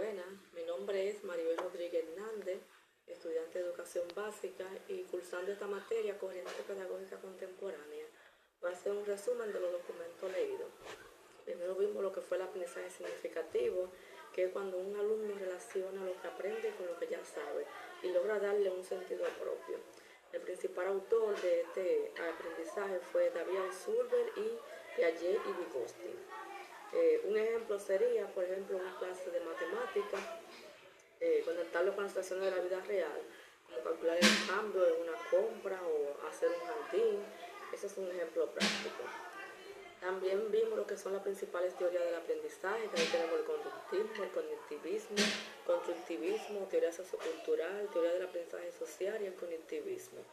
Buenas, mi nombre es Maribel Rodríguez Hernández, estudiante de educación básica y cursando esta materia, corriente pedagógica contemporánea. Voy a hacer un resumen de los documentos leídos. Primero vimos lo que fue el aprendizaje significativo, que es cuando un alumno relaciona lo que aprende con lo que ya sabe y logra darle un sentido propio. El principal autor de este aprendizaje fue David Althusser y Piaget y Vygotsky. Un ejemplo sería, por ejemplo, una clase de matemáticas, conectarlo con las situaciones de la vida real, como calcular el cambio en una compra o hacer un jardín. Ese es un ejemplo práctico. También vimos lo que son las principales teorías del aprendizaje, que ahí tenemos el conductismo, el cognitivismo, constructivismo, teoría sociocultural, teoría del aprendizaje social y el cognitivismo.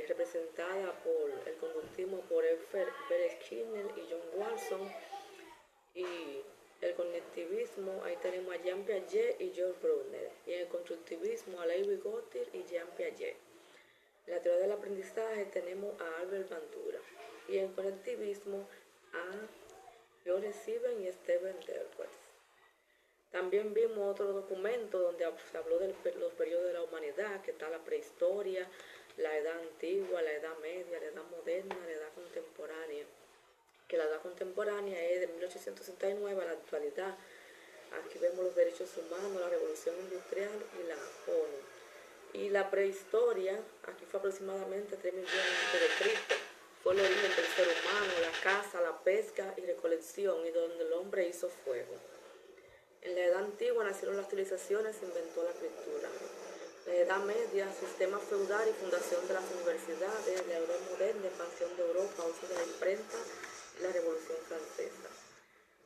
Representada por el conductismo por Bert Skinner y John Watson, y el cognitivismo, ahí tenemos a Jean Piaget y George Bronner, y en el constructivismo a Levi Vygotsky y Jean Piaget. En la teoría del aprendizaje tenemos a Albert Bandura, y en el cognitivismo a George Sieben y Steven Delphes. También vimos otro documento donde se habló de los periodos de la humanidad, que está la prehistoria, la edad antigua, la edad media, la edad moderna, la edad contemporánea. Que la edad contemporánea es de 1869 a la actualidad. Aquí vemos los derechos humanos, la revolución industrial y la ONU. Y la prehistoria, aquí fue aproximadamente 3 millones antes de Cristo. Fue el origen del ser humano, la caza, la pesca y recolección, y donde el hombre hizo fuego. En la edad antigua nacieron las civilizaciones, se inventó la escritura. En la edad media, sistema feudal y fundación de las universidades. La edad moderna, expansión de Europa, uso de la imprenta y la Revolución Francesa.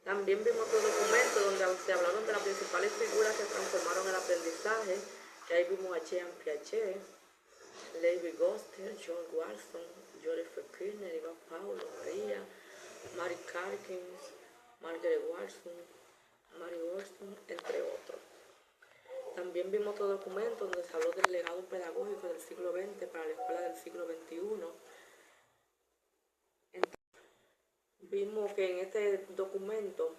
También vimos otro documento donde se hablaron de las principales figuras que transformaron el aprendizaje, que ahí vimos a Jean Piaget, Levi Vygotsky, John Watson, George Skinner, Iván Paulo, María, Mary Calkins, Margaret Watson, Mary Wollstonecraft, entre otros. También vimos otro documento donde se habló del legado pedagógico del siglo XX para la escuela del siglo XXI. Vimos que en este documento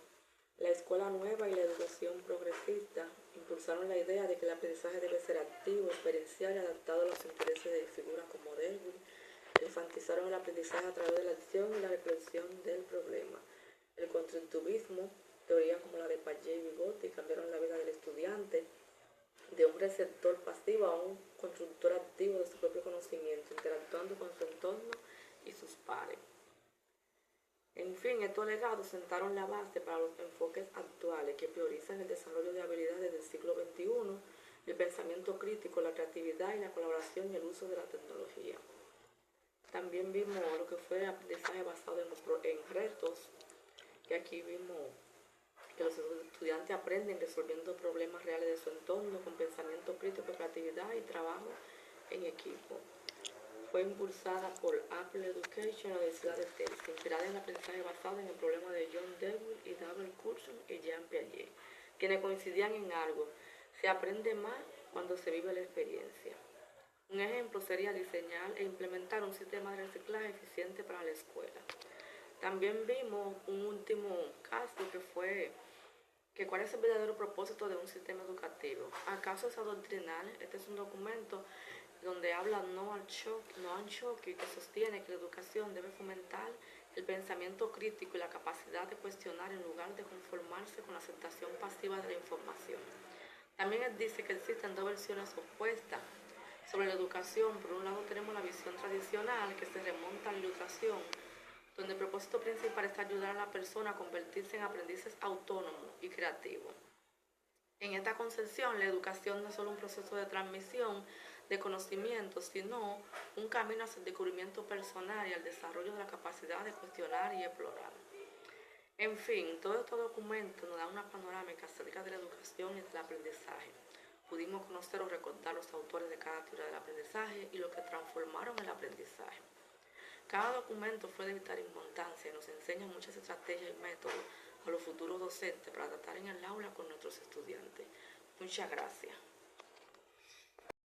la escuela nueva y la educación progresista impulsaron la idea de que el aprendizaje debe ser activo, experiencial y adaptado a los intereses de figuras como Darwin. Enfatizaron el aprendizaje a través de la acción y la reflexión del problema. El constructivismo, teorías como la de Piaget y Vygotsky, cambiaron la vida del estudiante de un receptor pasivo a un constructor activo de su propio conocimiento, interactuando con su entorno y sus pares. En fin, estos legados sentaron la base para los enfoques actuales que priorizan el desarrollo de habilidades del siglo XXI, el pensamiento crítico, la creatividad y la colaboración y el uso de la tecnología. También vimos lo que fue el aprendizaje basado en retos, que aquí vimos que los estudiantes aprenden resolviendo problemas reales de su entorno con pensamiento crítico, creatividad y trabajo en equipo. Fue impulsada por Apple Education, la Universidad de Texas, inspirada en el aprendizaje basado en el problema de John Dewey y David Althusser y Jean Piaget, quienes coincidían en algo: se aprende más cuando se vive la experiencia. Un ejemplo sería diseñar e implementar un sistema de reciclaje eficiente para la escuela. También vimos un último caso que fue cuál es el verdadero propósito de un sistema educativo. ¿Acaso es adoctrinar? Este es un documento donde habla Noam Chomsky, que sostiene que la educación debe fomentar el pensamiento crítico y la capacidad de cuestionar en lugar de conformarse con la aceptación pasiva de la información. También él dice que existen dos versiones opuestas sobre la educación. Por un lado tenemos la visión tradicional, que se remonta a la ilustración, donde el propósito principal es ayudar a la persona a convertirse en aprendices autónomos y creativos. En esta concepción, la educación no es solo un proceso de transmisión de conocimientos, sino un camino hacia el descubrimiento personal y al desarrollo de la capacidad de cuestionar y explorar. En fin, todo este documento nos da una panorámica acerca de la educación y del aprendizaje. Pudimos conocer o recordar los autores de cada teoría del aprendizaje y lo que transformaron el aprendizaje. Cada documento fue de vital importancia y nos enseña muchas estrategias y métodos a los futuros docentes para tratar en el aula con nuestros estudiantes. Muchas gracias.